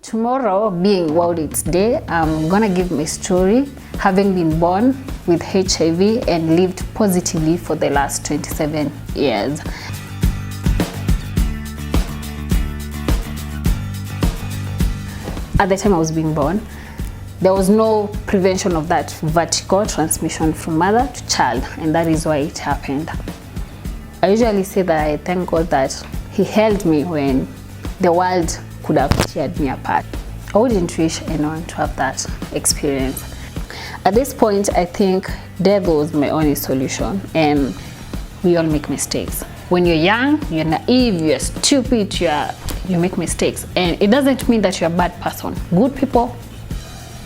Tomorrow, being World AIDS Day, I'm gonna give my story, having been born with HIV and lived positively for the last 27 years. At the time I was being born, there was no prevention of that vertical transmission from mother to child, and that is why it happened. I usually say that I thank God that He held me when the world could have teared me apart. I wouldn't wish anyone to have that experience. At this point, I think death was my only solution, and we all make mistakes. When you're young, you're naive, you're stupid, you make mistakes, and it doesn't mean that you're a bad person. Good people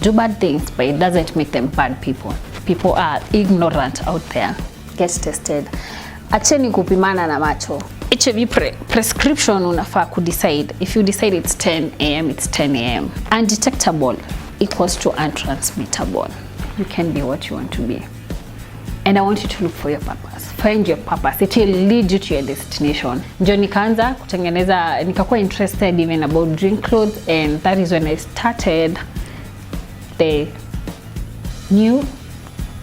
do bad things, but it doesn't make them bad people. People are ignorant out there. Get tested. Acheni kupimana na macho. HIV prescription unafaa decide. If you decide it's 10 a.m., it's 10 a.m. Undetectable equals to untransmittable. You can be what you want to be. And I want you to look for your purpose. Find your purpose. It will lead you to your destination. Ndio nikaanza kutengeneza, nikakuwa interested even about drink clothes, and that is when I started the new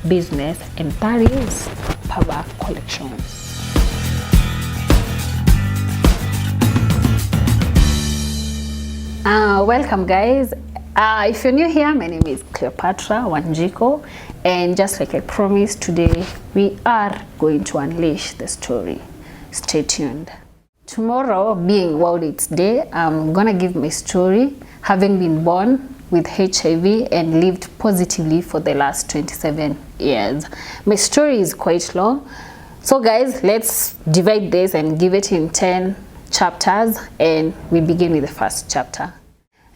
business, and that is Power Collection. Welcome guys. If you're new here, my name is Cleopatra Wanjiko, and just like I promised, today we are going to unleash the story. Stay tuned. Tomorrow, being World AIDS Day, I'm gonna give my story, having been born with HIV and lived positively for the last 27 years. My story is quite long, so guys, let's divide this and give it in 10 chapters, and we begin with the first chapter.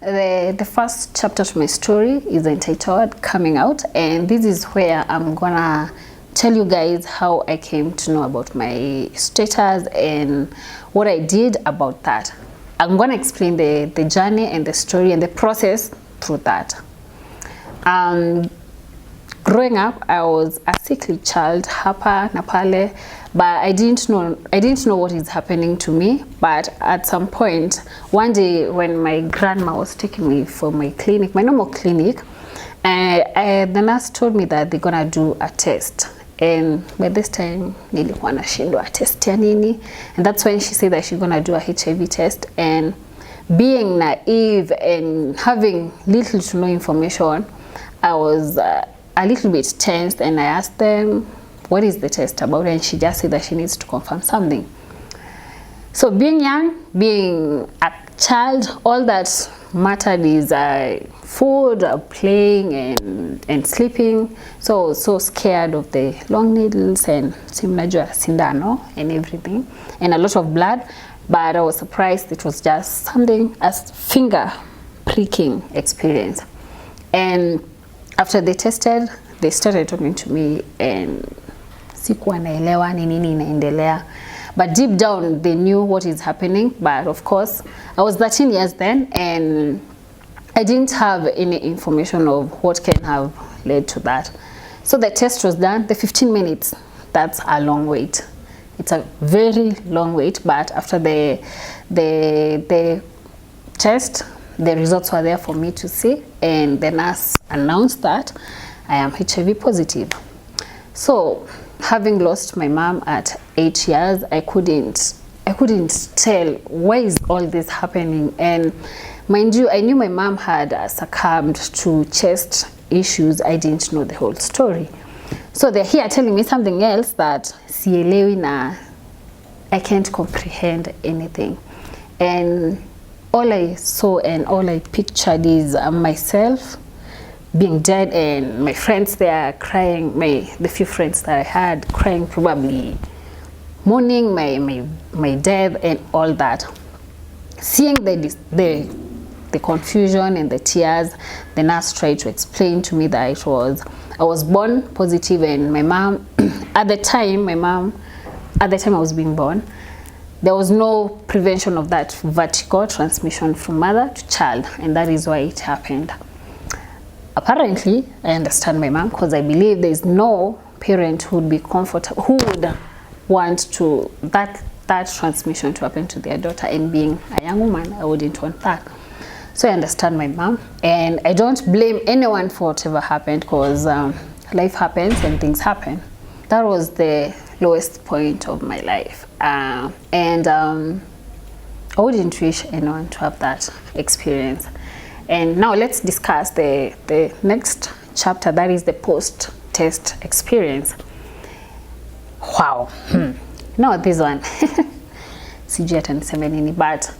The first chapter to my story is entitled Coming Out, and this is where I'm gonna tell you guys how I came to know about my status and what I did about that. I'm gonna explain the journey and the story and the process through that. Growing up, I was a sickly child, hapa na pale, but I didn't know what is happening to me. But at some point, one day when my grandma was taking me for my clinic, my normal clinic, the nurse told me that they're gonna do a test. And by this time, nilikuwa nashindwa test ya nini, and that's when she said that she's gonna do a HIV test. And being naive and having little to no information, I was a little bit tensed, and I asked them, what is the test about? And she just said that she needs to confirm something. So being young, being a child, all that mattered is food, playing, and sleeping. So scared of the long needles and simnajua sindano and everything, and a lot of blood. But I was surprised it was just something as finger pricking experience. And after they tested, they started talking to me, and sikuwa naelewa ni nini inaendelea. But deep down, they knew what is happening. But of course, I was 13 years then, and I didn't have any information of what can have led to that. So the test was done. The 15 minutes, that's a long wait. It's a very long wait, but after the test, the results were there for me to see, and the nurse announced that I am HIV positive. So, having lost my mom at 8 years, I couldn't tell why is all this happening. And mind you, I knew my mom had succumbed to chest issues. I didn't know the whole story. So they're here telling me something else that sielewi na I can't comprehend anything. And all I saw and all I pictured is myself being dead, and my friends there crying, the few friends that I had crying, probably mourning my death and all that. Seeing the confusion and the tears, the nurse tried to explain to me that I was born positive, and my mom, at the time I was being born, there was no prevention of that vertical transmission from mother to child, and that is why it happened. Apparently, I understand my mom, because I believe there is no parent who would be comfortable, who would want to that transmission to happen to their daughter. And being a young woman, I wouldn't want that. So I understand my mom, and I don't blame anyone for whatever happened, because life happens and things happen. That was the lowest point of my life, and I wouldn't wish anyone to have that experience. And now let's discuss the next chapter, that is the post-test experience. Wow. No, this one. Sijui hata niseme nini, but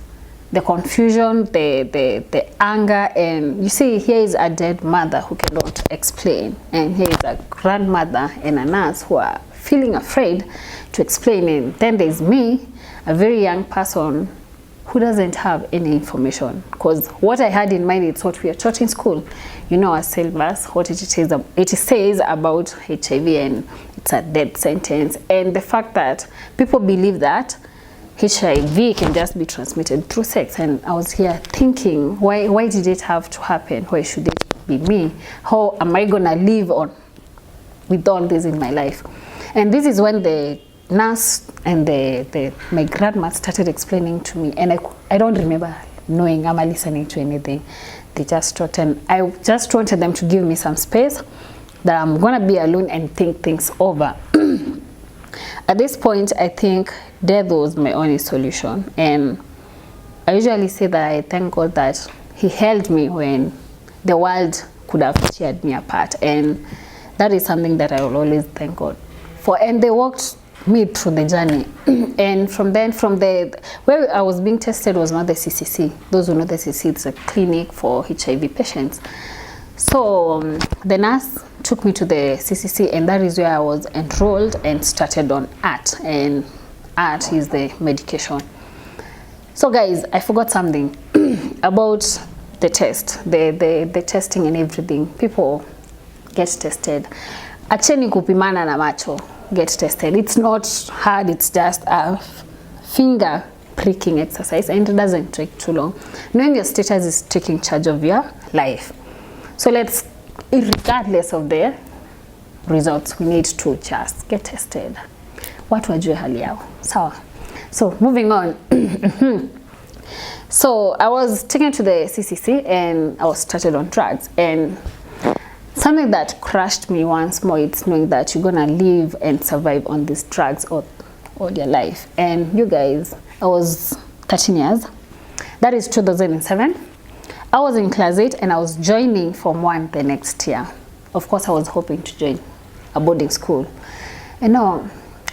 the confusion, the anger, and you see, here is a dead mother who cannot explain, and here is a grandmother and a nurse who are feeling afraid to explain, and then there's me, a very young person who doesn't have any information, because what I had in mind is what we are taught in school. You know, our syllabus, what it says about HIV, and it's a death sentence, and the fact that people believe that HIV can just be transmitted through sex. And I was here thinking, why did it have to happen? Why should it be me? How am I gonna live on with all this in my life? And this is when the nurse and my grandma started explaining to me, and I don't remember knowing am I listening to anything. They just taught, and I just wanted them to give me some space, that I'm gonna be alone and think things over. At this point, I think death was my only solution, and I usually say that I thank God that He held me when the world could have teared me apart, and that is something that I will always thank God for. And they walked me through the journey, and from where I was being tested was not the CCC. Those who know the CCC, it's a clinic for HIV patients. So the nurse took me to the CCC, and that is where I was enrolled and started on ART, and ART is the medication. So guys, I forgot something about the test, the testing and everything. People get tested. Acheni kupimana na macho, get tested. It's not hard, it's just a finger pricking exercise, and it doesn't take too long. Knowing your status is taking charge of your life. So let's, regardless of the results, we need to just get tested. Watu wajue hali yao. Sawa. So moving on. So I was taken to the CCC, and I was started on drugs, and something that crushed me once more, it's knowing that you're gonna live and survive on these drugs all your life. And you guys, I was 13 years. That is 2007. I was in class 8, and I was joining Form 1 the next year. Of course, I was hoping to join a boarding school. And now,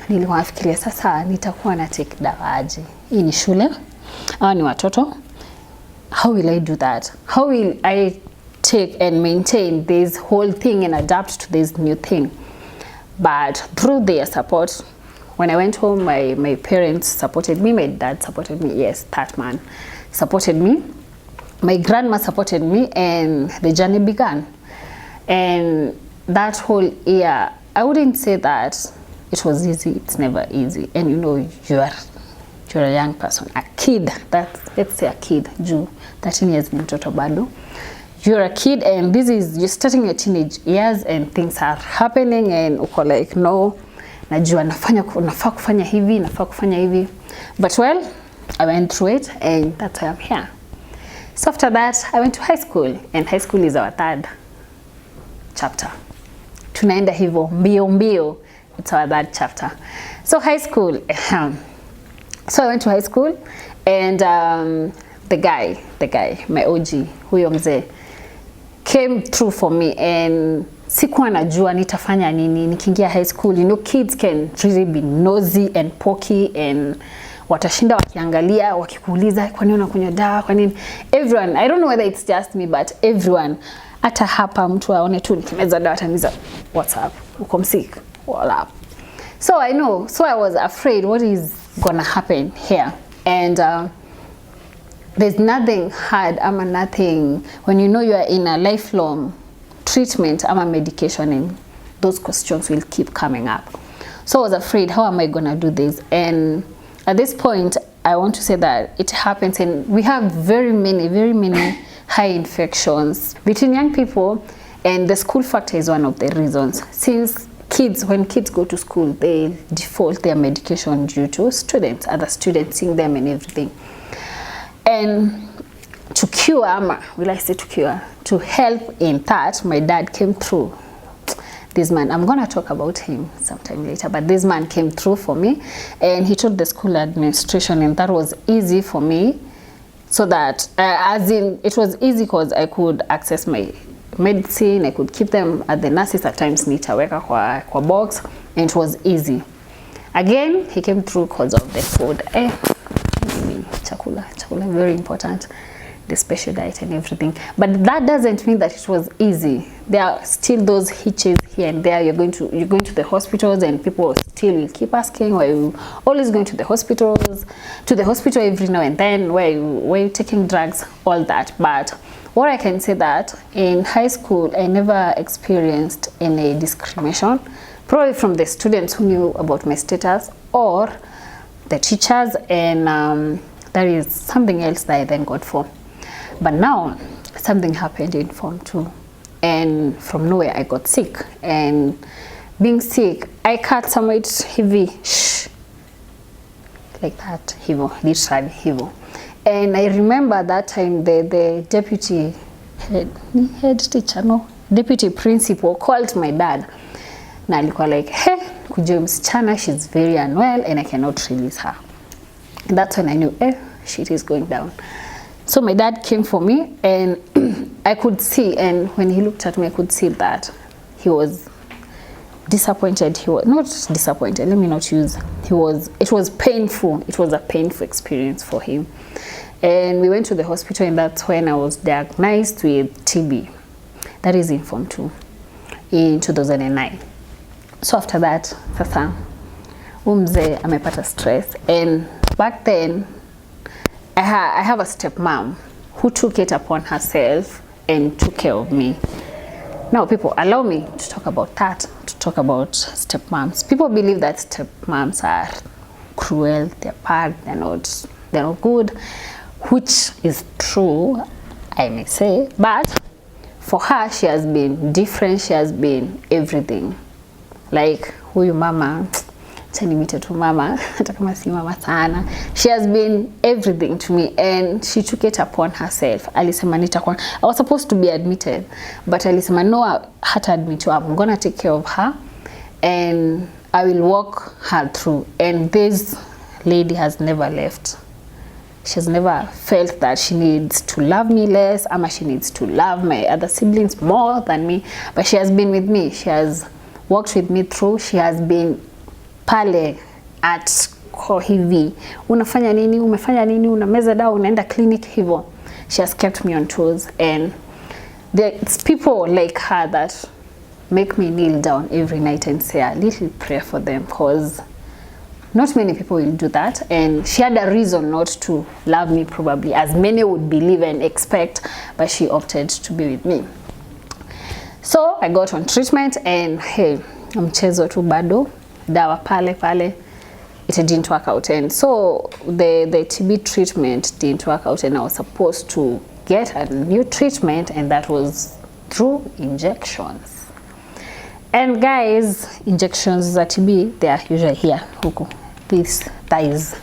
nilikuwa nafikiria sasa nitakuwa na take dawa aje. Hii ni shule, hawa ni watoto. How will I do that? How will I take and maintain this whole thing and adapt to this new thing? But through their support, when I went home, my parents supported me, my dad supported me, yes, that man supported me. My grandma supported me, and the journey began. And that whole year, I wouldn't say that it was easy. It's never easy. And you know, you're a young person, a kid. Let's say a kid. Juu 13 years ni mtoto bado. You're a kid, and you're starting your teenage years, and things are happening, and uko like, no, najua nafaa kufanya hivi. But well, I went through it, and that's why I'm here. So after that, I went to high school, and high school is our third chapter. Tunaenda hivyo mbio. It's our third chapter. So high school. So I went to high school, and the guy, my OG, huyo mzee, came through for me, and sikuwa najua nitafanya nini nikiingia high school. You know, kids can really be nosy and pokey, and watashinda wakiangalia, wakikuuliza kwa nini unakunywa dawa, kwa nini. Everyone, I don't know whether it's just me, but everyone, hata hapa mtu aone tu nikimeza dawa ataniza, what's up, uko msick, what up. So I know, so I was afraid what is gonna happen here. And there's nothing hard, nothing, when you know you are in a lifelong treatment, medication, and those questions will keep coming up. So I was afraid, how am I gonna do this? And at this point, I want to say that it happens, and we have very many high infections between young people, and the school factor is one of the reasons. Since when kids go to school, they default their medication due to other students seeing them and everything. And to cure, will I say to cure, to help in that, my dad came through. This man, I'm gonna talk about him sometime later, but this man came through for me, and he told the school administration, and that was easy for me, so that as in it was easy because I could access my medicine, I could keep them at the nurses at times, nitaweka kwa box, and it was easy. Again, he came through because of the food. Chakula, very important, the special diet and everything. But that doesn't mean that it was easy. There are still those hitches here and there. You're going to the hospitals, and people still will keep asking, why you always going to the hospital every now and then, why you taking drugs, all that. But what I can say that in high school, I never experienced any discrimination, probably from the students who knew about my status or the teachers, and that is something else that I thank God for. But now something happened in Form 2, and from nowhere I got sick, and being sick, I cut some weight heavy, like that, literally heavy. And I remember that time the deputy principal called my dad, na alikuwa like, hey, kujua msichana, she's very unwell and I cannot release her. And that's when I knew, shit is going down. So my dad came for me, and I could see, and when he looked at me, I could see that he was disappointed. He was not disappointed, let me not use, it was painful. It was a painful experience for him. And we went to the hospital, and that's when I was diagnosed with TB. That is in Form 2 in 2009. So after that, sasa mzee amepata stress, and back then I have a stepmom who took it upon herself and took care of me. Now people allow me to talk about that, to talk about stepmoms. People believe that stepmoms are cruel, they're bad, they're not good, which is true, I may say, but for her, she has been different, she has been everything. Like, huyu mama, chanimite tu mama, hata kama si mama sana. She has been everything to me, and she took it upon herself. Alisema nitakuwa, I was supposed to be admitted, but alisema no, hata admit you, I'm gonna take care of her, and I will walk her through. And this lady has never left. She has never felt that she needs to love me less, or she needs to love my other siblings more than me. But she has been with me. She has walked with me through. She has been pale at hivi, unafanya nini, umefanya nini, unameza dawa, unaenda clinic hivyo. She has kept me on toes, and there's people like her that make me kneel down every night and say a little prayer for them, because not many people will do that. And she had a reason not to love me, probably, as many would believe and expect, but she opted to be with me. So I got on treatment, and hey, mchezo tu bado, dawa pale, it didn't work out. And so the TB treatment didn't work out, and I was supposed to get a new treatment, and that was through injections. And guys, injections za TB, they are usually here, huku, these thighs.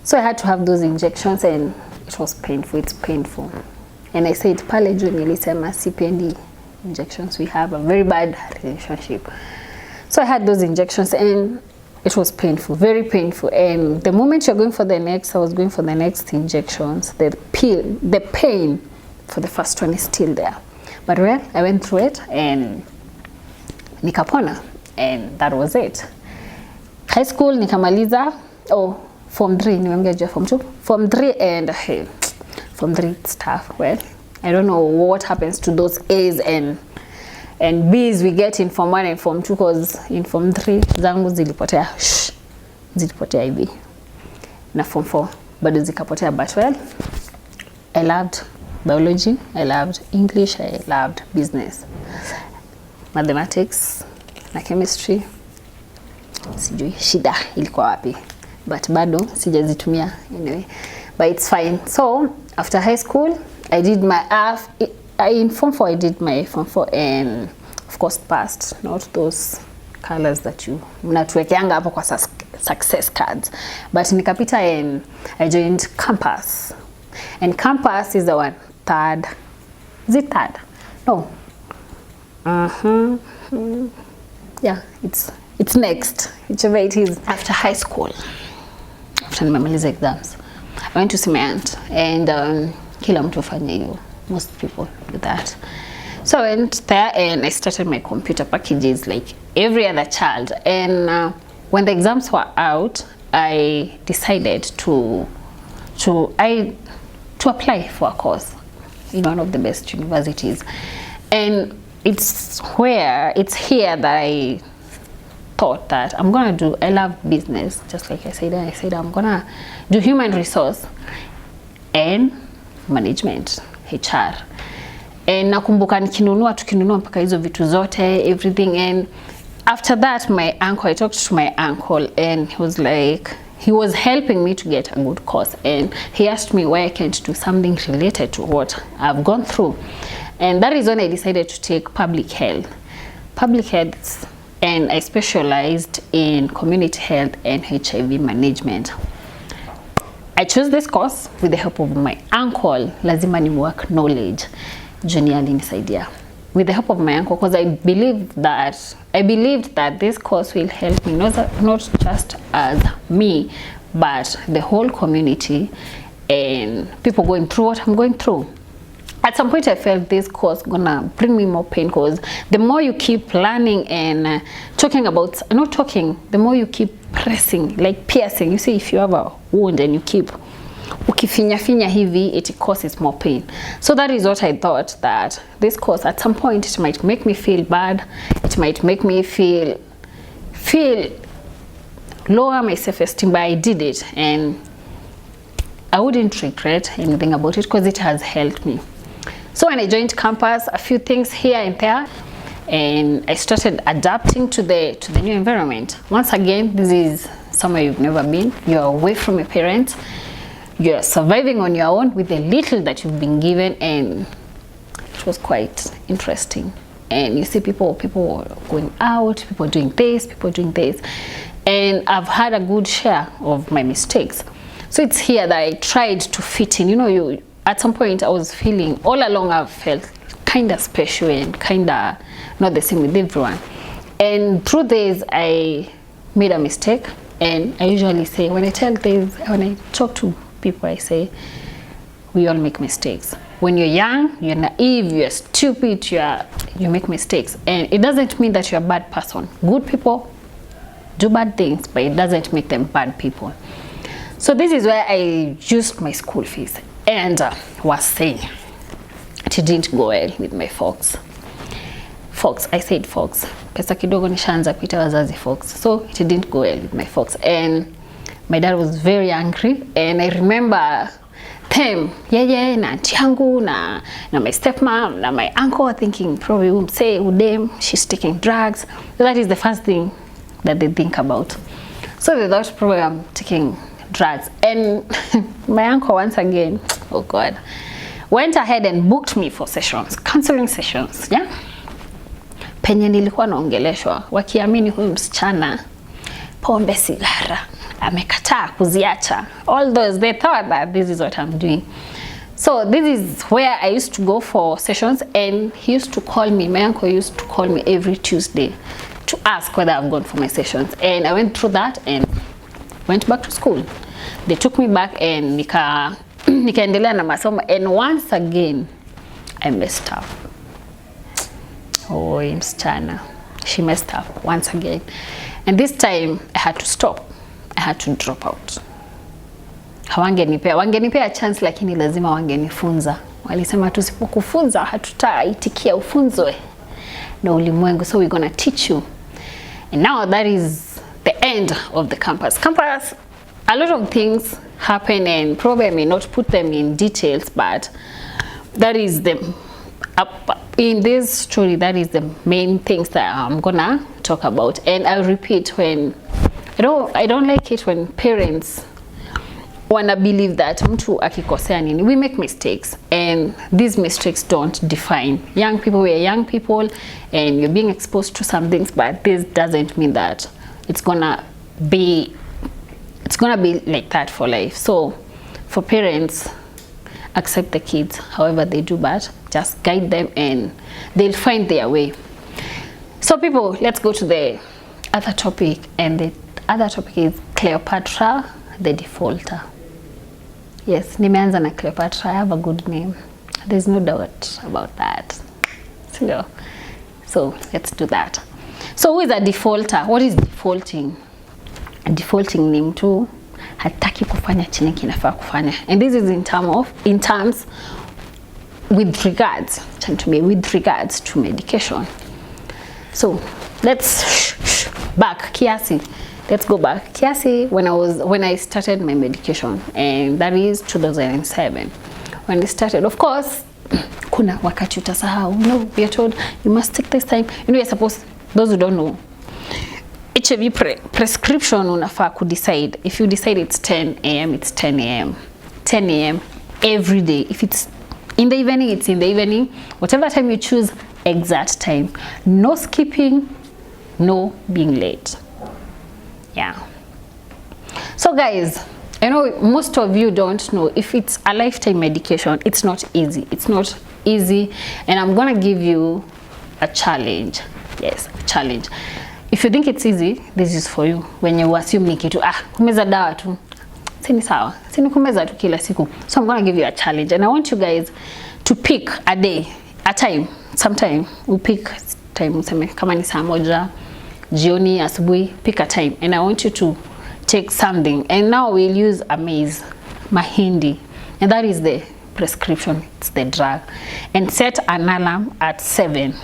So I had to have those injections, and it was painful. It's painful. And I said, pale juu nilisema sipendi injections. We have a very bad relationship. So I had those injections, and it was painful, very painful. And the moment you're going for the next, I was going for the next injections, the pain for the first one is still there. But well, I went through it, and nikapona, and that was it. High school nikamaliza, Form 3, nimemgeja Form 2, Form 3, and hey, Form 3 stuff. Well, I don't know what happens to those A's and B's we get in Form 1 and Form 2, because in Form 3 zangu zilipotea hivi, na Form 4 bado zikapotea. But well, I loved biology, I loved English, I loved business, mathematics na chemistry. Sijui shida ilikuwa wapi, but bado sijazitumia anyway, but it's fine. So after high school, I did my in Form 4 I did my Form 4, and of course passed. Not those colors that you mnatuwekeanga hapo kwa success cards, but nikapita, and I joined campus. and campus is the one third. Is it third? No. Yeah, it's next, whichever it is. After high school, after nimemaliza exams, I went to see my aunt, and kila mtu fanya hiyo, most people do that. So I went there and I started my computer packages like every other child. And when the exams were out, I decided to apply for a course in one of the best universities. And it's here that I thought that I love business, just like I said I'm gonna do human resource and management, HR. And nakumbuka tukinunua mpaka hizo vitu zote, everything. And after that, I talked to my uncle, and he was helping me to get a good course, and he asked me why I can't do something related to what I've gone through. And that is when I decided to take public health, and I specialized in community health and HIV management. I chose this course with the help of my uncle. Lazima ni work knowledge. Junior alinisaidia. With the help of my uncle, because I believed that this course will help me, not just as me, but the whole community and people going through what I'm going through. At some point I felt this course gonna bring me more pain, because the more you keep learning and the more you keep pressing, like piercing. You see, if you have a wound and you keep ukifinya hivi, it causes more pain. So that is what I thought, that this course at some point it might make me feel bad, it might make me feel lower my self-esteem, but I did it, and I wouldn't regret anything about it because it has helped me. So when I joined campus, a few things here and there, and I started adapting to the new environment. Once again, this is somewhere you've never been. You're away from your parents. You're surviving on your own with the little that you've been given, and it was quite interesting. And you see people going out, people doing this, and I've had a good share of my mistakes. So it's here that I tried to fit in. At some point I was feeling, all along I've felt kind of special and kind of not the same with everyone. And through this I made a mistake, and I usually say, when I talk to people, I say, we all make mistakes. When you're young, you're naive, you're stupid, you make mistakes, and it doesn't mean that you're a bad person. Good people do bad things, but it doesn't make them bad people. So this is where I used my school fees, and was saying it didn't go well with my folks. I said folks, pesa kidogo nishaanza kuita wazazi folks. So it didn't go well with my folks, and my dad was very angry. And I remember them, na auntie yangu na my stepmom na my uncle thinking, probably udem, she's taking drugs. So that is the first thing that they think about. So they thought probably I'm taking drugs. And my uncle, once again, oh God, went ahead and booked me for sessions, counseling sessions, yeah? Penye nilikuwa naongeleshwa, wakiamini huyu msichana pombe sigara amekataa kuziacha. All those, they thought that this is what I'm doing. So this is where I used to go for sessions, and he used to call me, my uncle used to call me every Tuesday to ask whether I've gone for my sessions. And I went through that and went back to school. They took me back, and nikaendelea na masomo, and once again I messed up. Oh, msichana, she messed up once again, and this time I had to stop. I had to drop out. Wangenipea chance, lakini lazima wangenifunza. Walisema tusipokufunza hatutaitikia ufunzwe na ulimwengu, so we're gonna teach you. And now that is the end of the campus. A lot of things happen, and probably I may not put them in details, but that is in this story, that is the main things that I'm gonna talk about. And I'll repeat, when I don't like it when parents wanna believe that mtu akikosea nini. We make mistakes, and these mistakes don't define young people. We are young people, and you're being exposed to some things, but this doesn't mean that it's gonna be like that for life. So for parents, accept the kids however they do, but just guide them and they'll find their way. So people, let's go to the other topic, and the other topic is Cleopatra the defaulter. Yes, nimeanza na Cleopatra. I have a good name, there's no doubt about that. So let's do that. So who is a defaulter? What is defaulting? Defaulting ni mtu hataki kufanya chenye kinafaa kufanya, and this is in terms with regards to medication. So let's go back kiasi when I started my medication, and that is 2007 when I started. Of course kuna wakati utasahau, we are told you must take this time, you're supposed, those who don't know, HIV prescription unafaa decide. If you decide it's 10 a.m. it's 10 a.m. 10 a.m. every day. If it's in the evening, it's in the evening. Whatever time you choose, exact time. No skipping, no being late. Yeah. So guys, I know most of you don't know, if it's a lifetime medication, it's not easy. It's not easy, and I'm gonna give you a challenge. Yes, a challenge. If you think it's easy, this is for you. When you assume ni kitu, kumeza dawa tu, sini sawa, sini kumeza tu kila siku. So I'm gonna give you a challenge, and I want you guys to pick a day, a time, sometime. We'll pick time, useme kama ni saa moja, jioni, asubuhi, pick a time, and I want you to take something. And now we'll use a maize, mahindi, and that is the prescription, it's the drug. And set an alarm at 7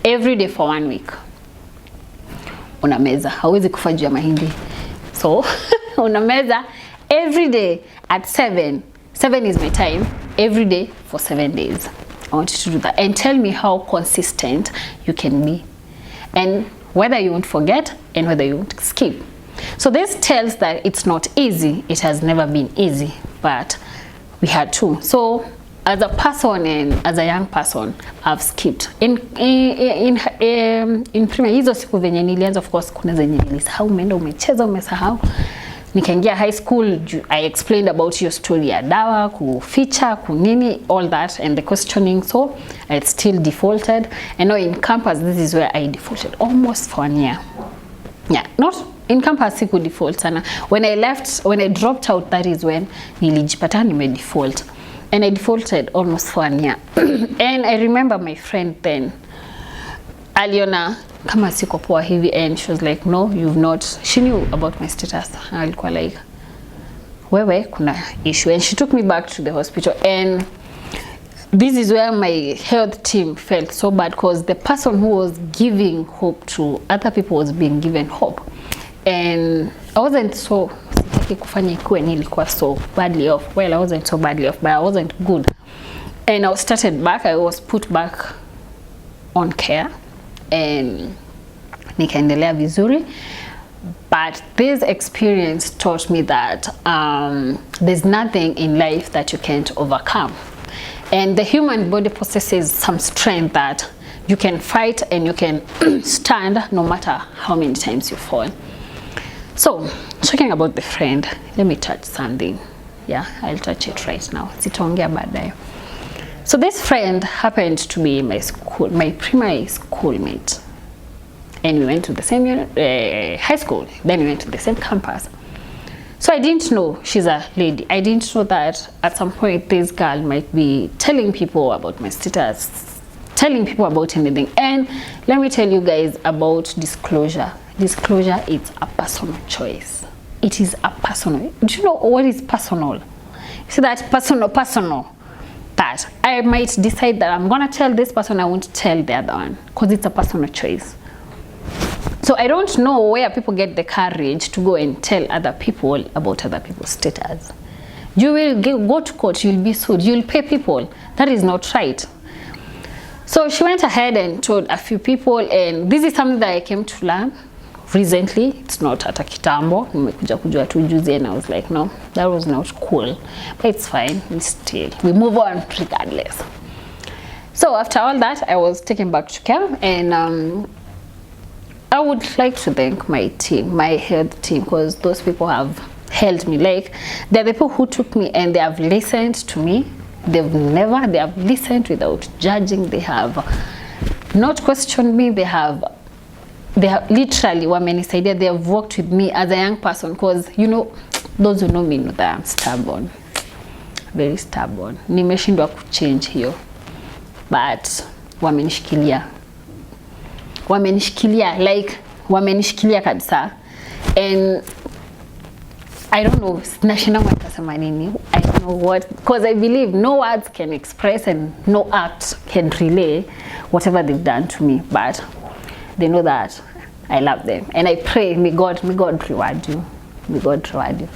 every day for 1 week. Unameza, hauwezi kufa juu ya mahindi. So unameza every day at 7. 7 is my time, every day for 7 days. I want you to do that and tell me how consistent you can be, and whether you won't forget and whether you won't skip. So this tells that it's not easy. It has never been easy, but we had to. So as a person and as a young person, I've skipped. In primary, hizo siku venye nilianza, of course kuna zenye nilisahau, umeenda umecheza umesahau. Nikaingia high school, I explained about your story ya dawa, kuficha, kunini, all that, and the questioning. So I still defaulted, and now in campus, this is where I defaulted almost for 1 year. Yeah, not in campus siku default sana. When I dropped out, that is when nilijipata nime default. And I defaulted almost for 1 year. And I remember my friend then, aliona kama siko poa hivi, and she was like, no, you've not. She knew about my status. Alikuwa like, wewe kuna issue. And she took me back to the hospital, and this is where my health team felt so bad, because the person who was giving hope to other people was being given hope. And I wasn't so kufanya ikuwe nilikuwa so badly off. Well, I wasn't so badly off, but I wasn't good. And I started back, I was put back on care, and nikaendelea vizuri. But this experience taught me that there's nothing in life that you can't overcome. And the human body possesses some strength that you can fight and you can stand no matter how many times you fall. So, talking about the friend, let me touch something. Yeah, I'll touch it right now. Sitaongea baadaye. So this friend happened to be my primary schoolmate. And we went to the same high school. Then we went to the same campus. So I didn't know she's a lady. I didn't know that at some point this girl might be telling people about my status, telling people about anything. And let me tell you guys about disclosure. Disclosure is a personal choice. It is a personal. Do you know what is personal? You see that personal. That I might decide that I'm gonna tell this person, I won't tell the other one, because it's a personal choice. So I don't know where people get the courage to go and tell other people about other people's status. You will go to court, you'll be sued, you'll pay people. That is not right. So she went ahead and told a few people, and this is something that I came to learn recently. It's not at a kitambo. Nimekuja kujua tu juzi, and I was like, no, that was not cool. But it's fine. We move on regardless. So after all that, I was taken back to camp, and I would like to thank my team, my health team, because those people have held me. Like, there are the people who took me and they have listened to me. They have listened without judging. They have not questioned me. They have literally wamenisaidia. They have worked with me as a young person, because you know, those who know me know that I'm stubborn, very stubborn. Nimeshindwa kuchange hiyo, but wamenishikilia, like wamenishikilia kabisa. And I don't know, nashinda nitasema nini. I don't know what, because I believe no words can express and no act can relay whatever they've done to me, but they know that I love them, and I pray may God reward you, may God reward you.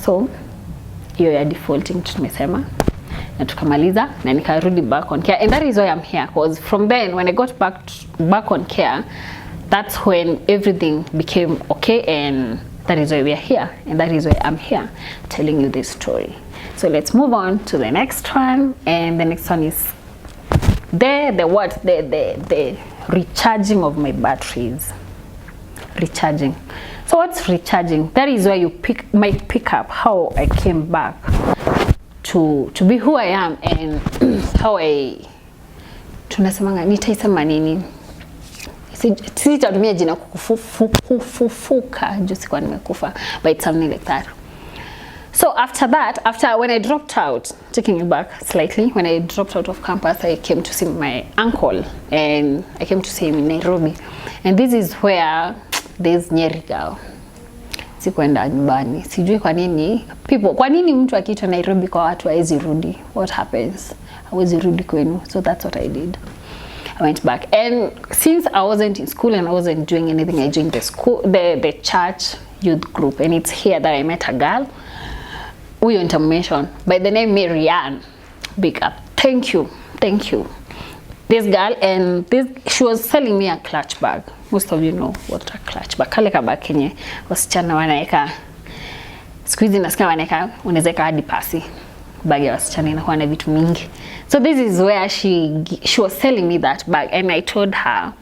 So hiyo ya defaulting tumesema, na tukamaliza na nikarudi back on care, and that is why I'm here, because from then when I got back on care, that's when everything became okay, and that is why we are here, and that is why I'm here telling you this story. So let's move on to the next one, and the next one is the recharging of my batteries. Recharging. So what's recharging? That is where you might pick up how I came back to be who I am, and how tunasemanga nitaisema nini, sitatumia jina kufufuka juu sikuwa nimekufa, but it's something like that. So after when I dropped out, taking you back slightly, when I dropped out of campus, I came to see my uncle, and I came to see him in Nairobi, and this is where there's Nyeri girl. Sikuenda nyumbani, sijui kwa nini mtu akiitwa Nairobi kwa watu hawezi rudi. What happens? Hawezi rudi kwenu. So that's what I did. I went back, and since I wasn't in school and I wasn't doing anything, I joined the church youth group, and it's here that I met a girl huyo information by the name Marianne. Big up. Thank you. This girl, and she was selling me a clutch bag. Most of you know what a clutch bag. Kale kabag kenye wasichana wanaeka, squeeze nasikia wanaeka, unaweza hadi pasi. Bag ya wasichana inakuwa na vitu mingi. So this is where she was selling me that bag, and I told her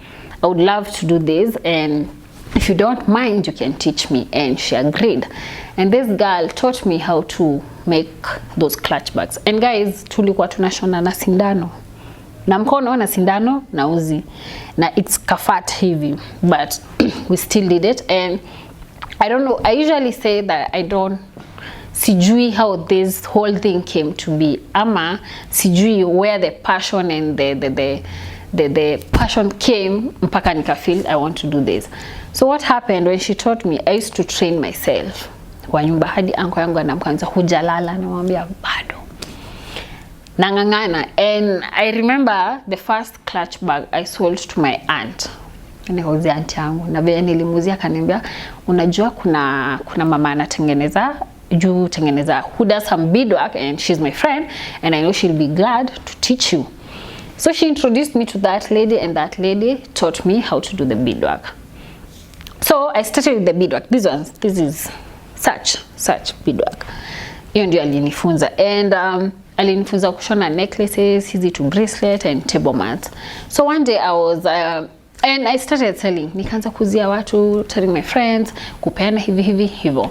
I would love to do this, and if you don't mind, you can teach me. And she agreed, and this girl taught me how to make those clutch bags. And guys, tulikuwa tunashona na sindano na mkono na sindano na uzi, na it's kafat heavy, but we still did it. And I don't know, I usually say that I don't sijui how this whole thing came to be, ama sijui where the passion and the passion came mpaka nika feel I want to do this. So what happened when she taught me, I used to train myself kwa nyumba, hadi anko yangu anamkanza hujalala, namwambia bado nangangana. And I remember the first clutch bag I sold to my aunt. Nikauzia aunti yangu, na vile nilimuzia kaniambia, unajua kuna mama anatengeneza who does some beadwork, and she's my friend, and I know she'll be glad to teach you. So she introduced me to that lady, and that lady taught me how to do the beadwork. So I started with the beadwork. This is such beadwork. Hiyo ndio alinifunza, and alinifunza kushona necklaces, easy to bracelet, and table mats. So one day I was and I started selling. Nikaanza kuzia watu, telling my friends, kupeana hivyo.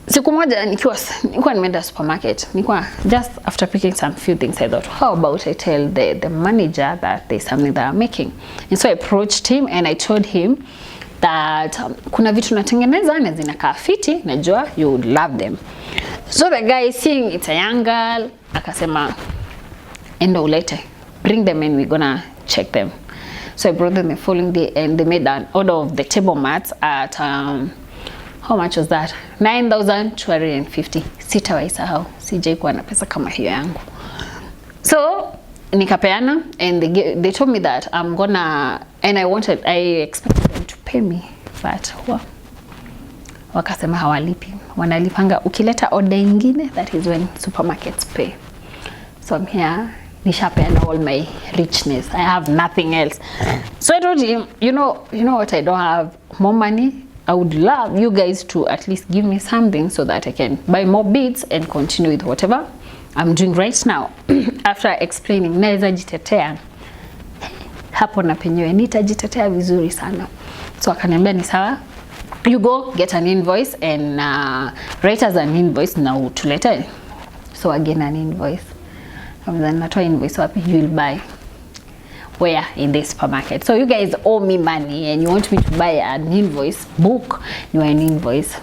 Siku moja nilikuwa nimeenda supermarket. Nilikuwa just after picking some few things, I thought, how about I tell the manager that there's something that I'm making. And so I approached him and I told him that kuna vitu natengeneza na zinakaa fiti, najua you would love them. So the guy, seeing it's a young girl, akasema endo ulete, bring them and we're gonna check them. So I brought them the following day, and they made an order of the table mats at how much was that? 9,250. Sitawahi sahau. Sijai kuwa na pesa kama hiyo yangu. So nikapeana, and they told me that I'm gonna, and I expected them to pay me, but wakasema hawalipi. Wanalipanga ukileta order ingine, that is when supermarkets pay. So I'm here, nishapeana all my richness. I have nothing else. So I told him, you know what, I don't have more money. I would love you guys to at least give me something so that I can buy more beads and continue with whatever I'm doing right now. After explaining, naweza jitetea. Hapo na penyewe nitajitetea vizuri sana. So akaniambia ni sawa, you go get an invoice and write as an invoice na utulete. So again, an invoice. And then natoa invoice wapi, you will buy. Where? In this supermarket. So you guys owe me money and you want me to buy an invoice, book you an invoice.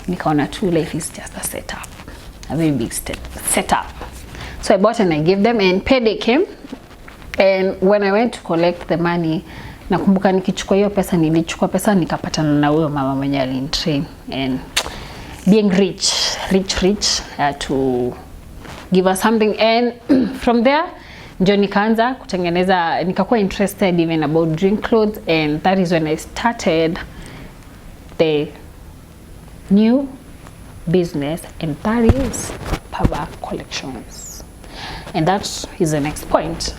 Nikaona too, life is just a setup, a very big setup. So I bought and I gave them, and payday came. And when I went to collect the money, nakumbuka nikichukua hiyo pesa, nilichukua pesa nikapatana na huyo mama mwenye alinitrain, and being rich to give us something. And from there ndio nikaanza kutengeneza, nikakuwa interested even about drink clothes, and that is when I started the new business, and that is Paba Collections. And that is the next point,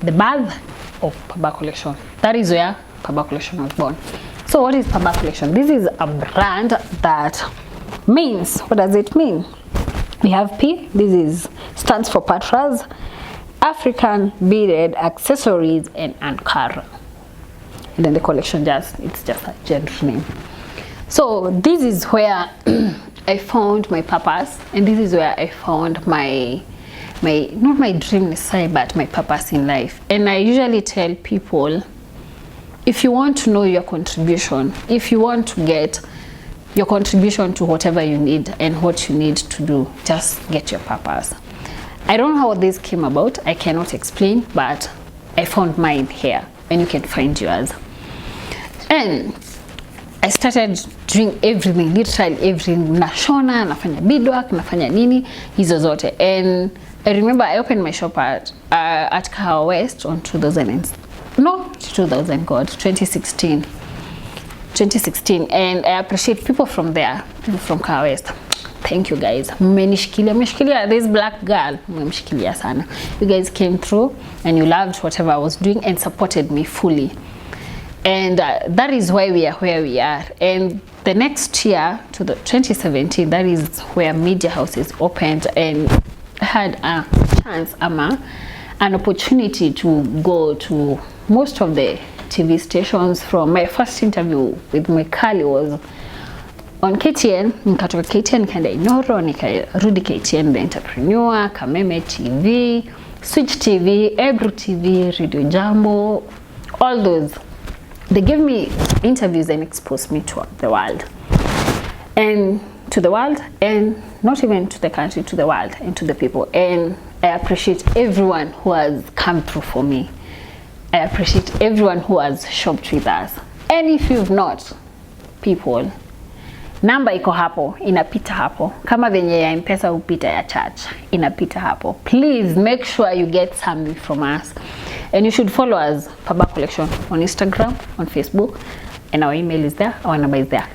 the birth of Paba Collection. That is where Paba Collection was born. So what is Paba Collection? This is a brand that means, what does it mean? We have P, this stands for Patras, African beaded accessories and Ankara. And then the collection it's just a general name. So this is where I found my purpose, and this is where I found my not my dream necessarily, but my purpose in life. And I usually tell people, if you want to know your contribution, if you want to get your contribution to whatever you need and what you need to do, just get your purpose. I don't know how this came about, I cannot explain, but I found mine here, and you can find yours. And I started doing everything, literally everything. Nashona, nafanya beadwork, nafanya nini, hizo zote. And I remember I opened my shop at Kahawa West on 2016. And I appreciate people from there, people from Kahawa West. Thank you guys. Mmenishikilia, this black girl, mmemshikilia sana. You guys came through and you loved whatever I was doing and supported me fully. And that is why we are where we are. And the next year, to the 2017, that is where media houses opened, and I had a chance, an opportunity to go to most of the TV stations. From my first interview with Mekali was on KTN, nikatoka KTN nikaenda Inoro, nikarudi KTN The Entrepreneur, Kameme TV, Switch TV, Ebru TV, Radio Jambo, all those. They gave me interviews and exposed me to the world. And to the world, and not even to the country, to the world and to the people. And I appreciate everyone who has come through for me. I appreciate everyone who has shopped with us. And if you've not, people, namba iko hapo, inapita hapo. Kama venye ya M-Pesa upita ya church, inapita hapo. Please make sure you get something from us. And you should follow us, Paba Collection, on Instagram, on Facebook, and our email is there, our number is there.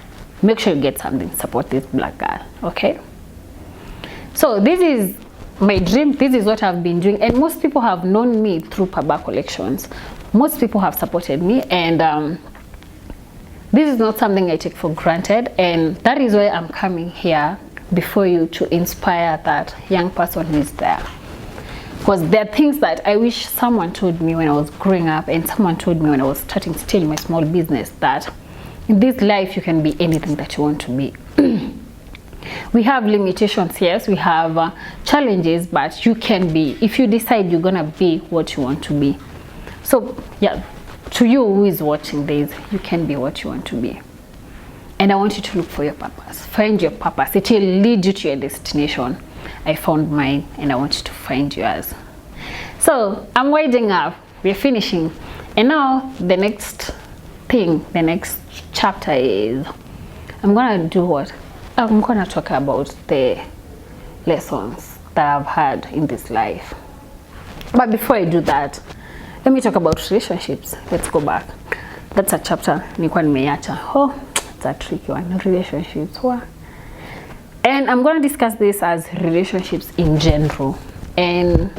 Make sure you get something, support this black girl, okay? So this is my dream, this is what I've been doing, and most people have known me through Paba Collections. Most people have supported me, and this is not something I take for granted, and that is why I'm coming here before you to inspire that young person who is there. Because there are things that I wish someone told me when I was growing up, and someone told me when I was starting still my small business, that in this life you can be anything that you want to be. We have limitations, yes, we have challenges, but you can be, if you decide you're gonna be what you want to be. So yeah, to you who is watching this, you can be what you want to be. And I want you to look for your purpose. Find your purpose. It will lead you to your destination. I found mine, and I want you to find yours. So I'm winding up, we're finishing, and now the next thing, the next chapter is, I'm gonna do what? I'm gonna talk about the lessons that I've had in this life. But before I do that, let me talk about relationships. Let's go back. That's a chapter nilikuwa nimeacha. Oh, it's a tricky one. Relationships. And I'm going to discuss this as relationships in general. And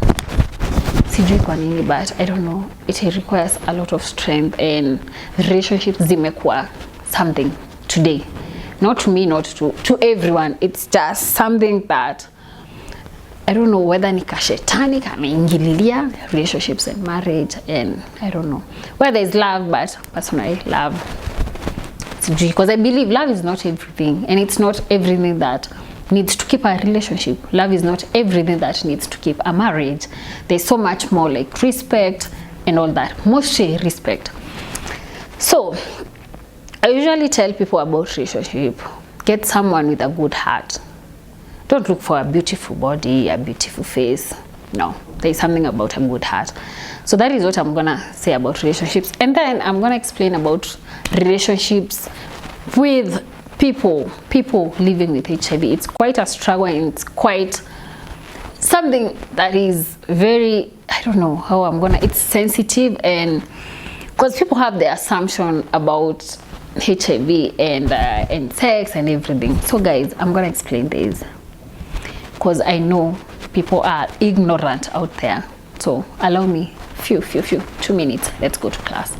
sijui kwa nini, but I don't know. It requires a lot of strength, and relationships zimekuwa something today. Not to me, not to everyone. It's just something that I don't know whether ni kashetani kameingililia relationships and marriage, and I don't know whether it's love, but personally love because I believe love is not everything, and it's not everything that needs to keep a relationship. Love is not everything that needs to keep a marriage. There's so much more, like respect and all that, mostly respect. So I usually tell people about relationship, get someone with a good heart. Don't look for a beautiful body, a beautiful face. No, there's something about a good heart. So that is what I'm gonna say about relationships, and then I'm gonna explain about relationships with people living with HIV. It's quite a struggle, and it's quite something that is very, I don't know how I'm gonna, it's sensitive, and because people have the assumption about HIV and sex and everything. So guys, I'm gonna explain this because I know people are ignorant out there. So allow me few 2 minutes. Let's go to class.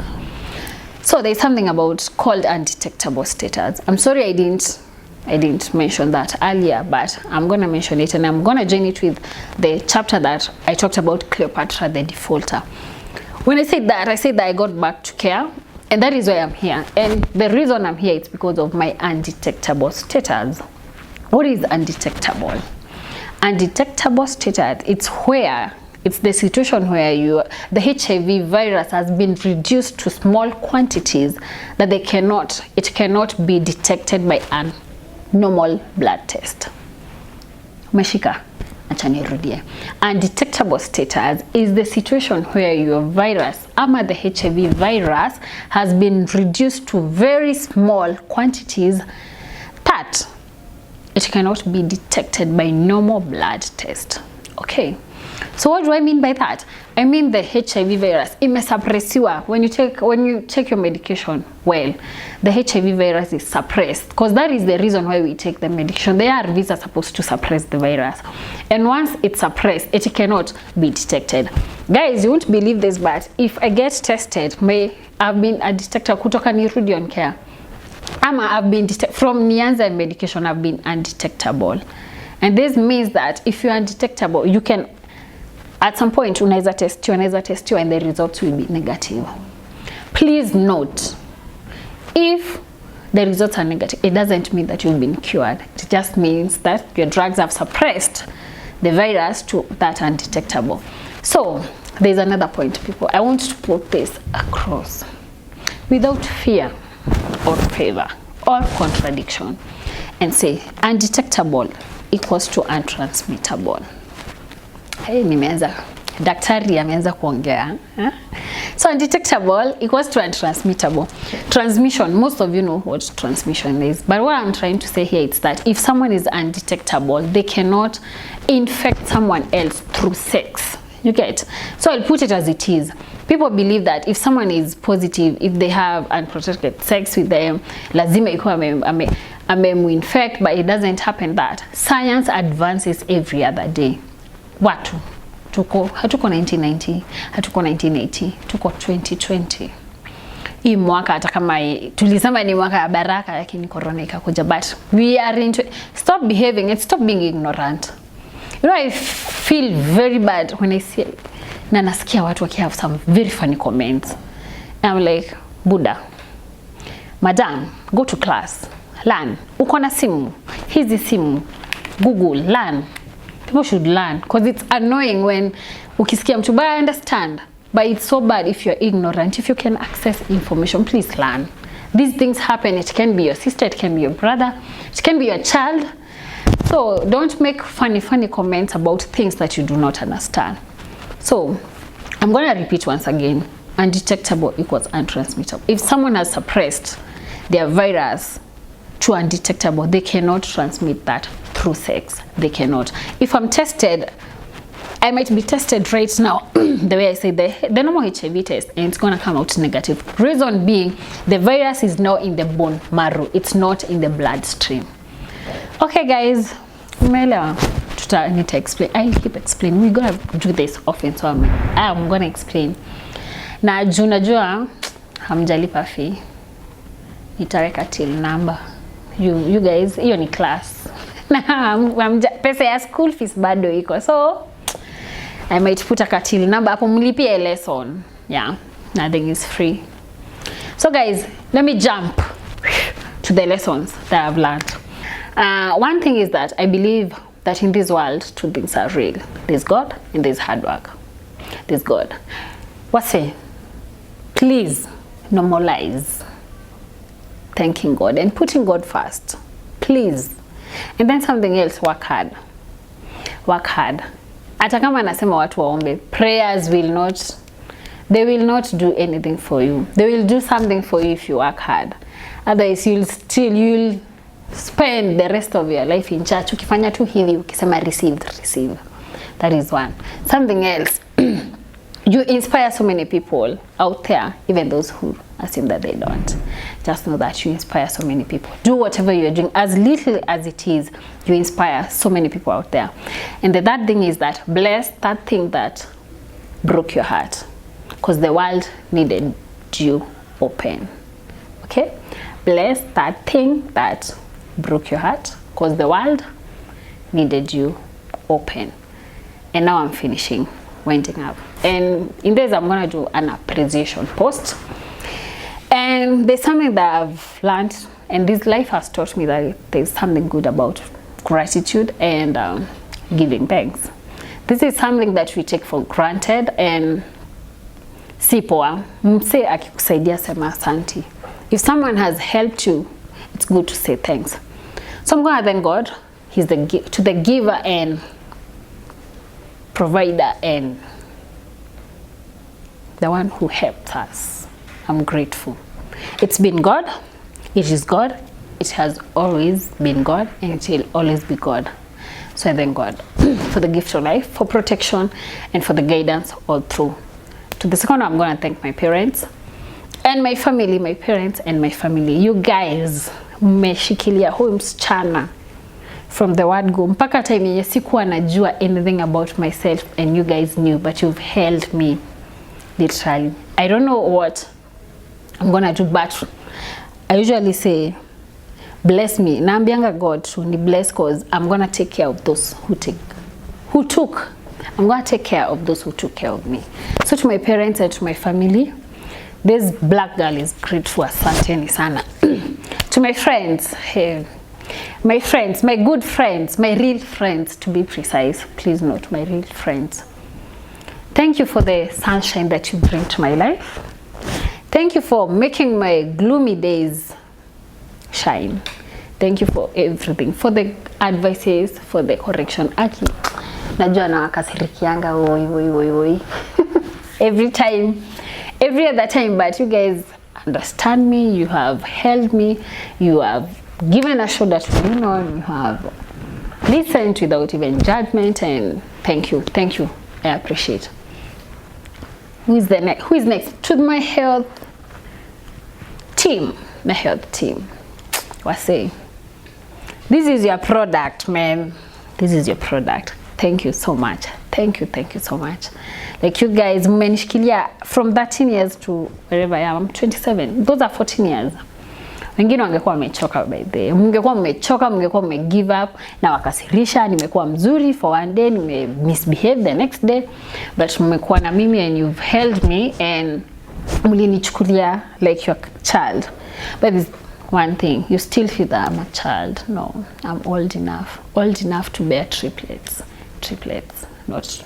So there's something about called undetectable status. I'm sorry I didn't mention that earlier, but I'm gonna mention it, and I'm gonna join it with the chapter that I talked about Cleopatra the defaulter. When I said that I got back to care, and that is why I'm here. And the reason I'm here is because of my undetectable status. What is undetectable? Undetectable status, it's the situation where the HIV virus has been reduced to small quantities that it cannot be detected by a normal blood test. Meshika, achani rudie. Undetectable status is the situation where your virus, the HIV virus, has been reduced to very small quantities that it cannot be detected by normal blood test. Okay. So what do I mean by that? I mean the HIV virus imesuppressiwa. When you take your medication, well, the HIV virus is suppressed, because that is the reason why we take the medication. The ARVs are supposed to suppress the virus, and once it's suppressed, it cannot be detected. Guys, you won't believe this, but if I get tested, I've been a detector kutoka nirudi on care, I've been from nianza medication, I've been undetectable. And this means that if you're undetectable, you can at some point unaweza test you and the results will be negative. Please note, if the results are negative, it doesn't mean that you've been cured. It just means that your drugs have suppressed the virus to that undetectable. So there's another point, people. I want to put this across without fear or favor or contradiction, and say undetectable equals to untransmittable. Hey, daktari ameanza kuongea. So undetectable equals to untransmittable. Transmission, most of you know what transmission is, but what I'm trying to say here is that if someone is undetectable, they cannot infect someone else through sex. You get? So I'll put it as it is. People believe that if someone is positive, if they have unprotected sex with them, lazima ikuwa amemu-infect, but it doesn't happen that. Science advances every other day. Watu hatuko 1990, hatuko 1980, tuko 2020. Hii mwaka hata kama tulisema ni mwaka ya baraka, lakini corona ikakuja, but we are into stop behaving and stop being ignorant. You know, I feel very bad when I see na nasikia watu have some very funny comments. I'm like, Buddha, madam, go to class, learn. Uko na simu, hizi simu, Google, learn. People should learn, because it's annoying when ukisikia mtu, but I understand, but it's so bad if you're ignorant. If you can access information, please learn. These things happen. It can be your sister, it can be your brother, it can be your child. So don't make funny comments about things that you do not understand. So I'm going to repeat once again. Undetectable equals untransmittable. If someone has suppressed their virus to undetectable, they cannot transmit that through sex. They cannot. If I'm tested, I might be tested right now, the way I say the normal HIV test, and it's going to come out negative. Reason being, the virus is now in the bone marrow. It's not in the bloodstream. Okay, guys, umeelewa? Need to explain. I'll keep explaining. We're gonna do this often, so I'm gonna explain. Na junajua hamjalipa fee, nitaweka till number. You guys, hiyo ni class. Na pesa ya school fees bado iko, so I might put a till number hapo mlipie lesson. Yeah, nothing is free. So guys, let me jump to the lessons that I've learned. One thing is that I believe that in this world, two things are real. There's God and there's hard work. There's God. Please normalize thanking God and putting God first. Please. And then something else, work hard. Work hard. Hata kama anasema watu waombe, prayers will not do anything for you. They will do something for you if you work hard. Otherwise you'll spend the rest of your life in church ukifanya tu hivi ukisema receive. That is one. Something else. You inspire so many people out there, even those who assume that they don't. Just know that you inspire so many people. Do whatever you're doing, as little as it is, you inspire so many people out there. And the third thing is that bless that thing that broke your heart, because the world needed you open. Okay? Bless that thing that broke your heart, because the world needed you open. And now I'm finishing, winding up. And in this, I'm gonna do an appreciation post. And there's something that I've learned, and this life has taught me that there's something good about gratitude and giving thanks. This is something that we take for granted, and si poa. Mse akikusaidia sema asante. If someone has helped you, it's good to say thanks. So I'm gonna thank God. He's the giver and provider and the one who helped us. I'm grateful. It's been God. It is God. It has always been God, and it will always be God. So I thank God for the gift of life, for protection, and for the guidance all through. To the second, I'm going to thank my parents and my family, my parents and my family. You guys, mmeshikilia huyu msichana from the word go mpaka time yenye sikuwa najua anything about myself, and you guys knew, but you've held me literally. I don't know what I'm gonna do, but I usually say bless me. Naambianga God to ni bless, cause I'm gonna take care of those I'm gonna take care of those who took care of me. So to my parents and to my family, this black girl is grateful. Asanteni sana. To my friends, hey, my friends, my good friends, my real friends to be precise, please note, my real friends. Thank you for the sunshine that you bring to my life. Thank you for making my gloomy days shine. Thank you for everything, for the advices, for the correction. Aki, najua na wakasirikianga oi. Every other time, but you guys understand me, you have held me, you have given a shoulder to lean on, you have listened without even judgment, and thank you, I appreciate. Who is next? To my health team. Wase, this is your product, man. This is your product. Thank you so much. Thank you so much. Like, you guys mmenishikilia from 13 years to wherever I am. I'm 27. Those are 14 years. Wengine wangekuwa wamechoka by the way. Mngekuwa mme give up na wakasirisha, nimekuwa mzuri for one day, nime misbehave the next day, but mmekuwa na mimi and you've held me and mlinichukulia like your child. But there's one thing, you still feel that I'm a child. No, I'm old enough to bear triplets, not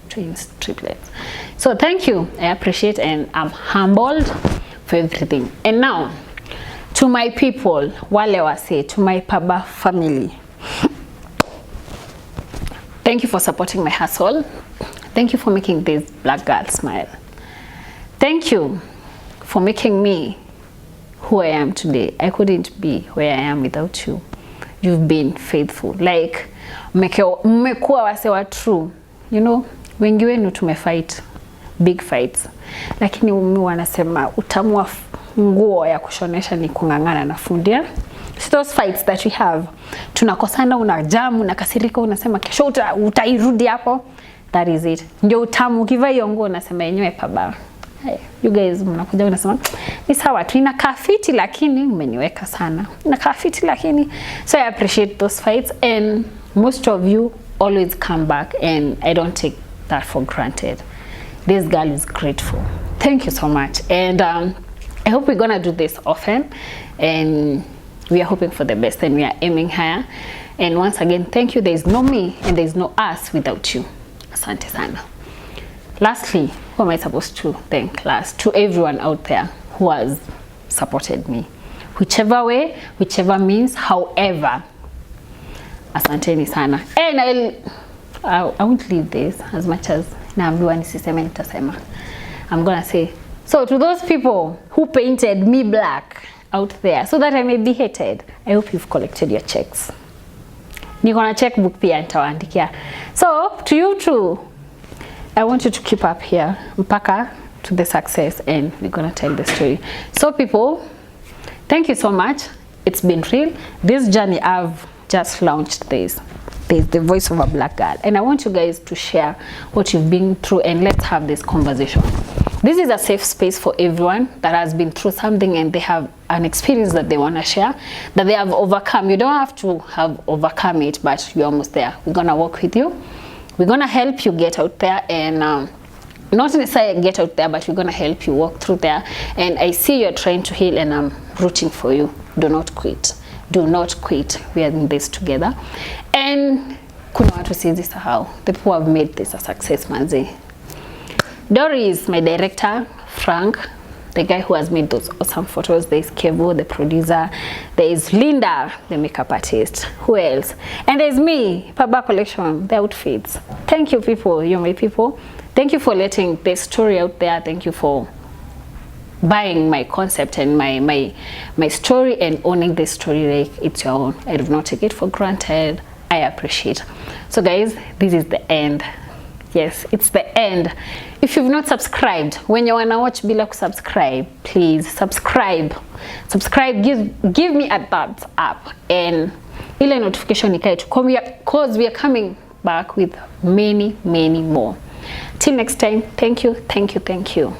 twins, triplets. So thank you, I appreciate, and I'm humbled for everything. And now, to my people, wale wase, to my Paba family, thank you for supporting my hustle. Thank you for making this black girl smile. Thank you for making me who I am today. I couldn't be where I am without you. You've been faithful. Like, mmekuwa wase wa true. You know, wengi wenu tumefight big fights, lakini mimi wanasema utamu wa nguo ya kushonesha ni kungangana na fundia. So those fights that we have, tunakosana, unajamu, unakasirika, unasema kesho utairudi hapo. That is it. Ndio utamu. Ukivaa hiyo nguo unasema yenyewe Paba. Hey, you guys mnakuja unasema ni sawa tu, inakaa fiti lakini umeniweka sana. Inakaa fiti lakini. So I appreciate those fights, and most of you always come back, and I don't take that for granted. This girl is grateful. Thank you so much. And I hope we're gonna do this often, and we are hoping for the best and we are aiming higher. And once again, thank you. There is no me and there is no us without you. Asante sana. Lastly, who am I supposed to thank last? To everyone out there who has supported me, whichever way, whichever means, however. Asanteni sana. And I won't leave this as much as naambiwa nisiseme nitasema. I'm gonna say, so to those people who painted me black out there so that I may be hated, I hope you've collected your checks. Niko na checkbook pia nitawaandikia. So to you too, I want you to keep up here mpaka to the success, and we're gonna tell the story. So people, thank you so much. It's been real. This journey, I've just launched this. There's the voice of a black girl, and I want you guys to share what you've been through, and let's have this conversation. This is a safe space for everyone that has been through something and they have an experience that they want to share, that they have overcome. You don't have to have overcome it, but you're almost there. We're gonna work with you. We're gonna help you get out there, and not necessarily get out there, but we're gonna help you walk through there. And I see you're trying to heal, and I'm rooting for you. Do not quit. Do not quit. We are in this together. And kuna watu siwezi sahau, the people who have made this a success, manzi. Doris, my director. Frank, the guy who has made those awesome photos. There is Kevo, the producer. There is Linda, the makeup artist. Who else? And there's me, Paba Collection, the outfits. Thank you, people. You're my people. Thank you for letting the story out there. Thank you for buying my concept and my story and owning this story like it's your own. I do not take it for granted. I appreciate. So guys, this is the end. Yes, it's the end. If you've not subscribed, when you wanna watch bila subscribe, please subscribe. Subscribe, give me a thumbs up, and ile notification ikae tu, cause we are coming back with many more. Till next time, thank you.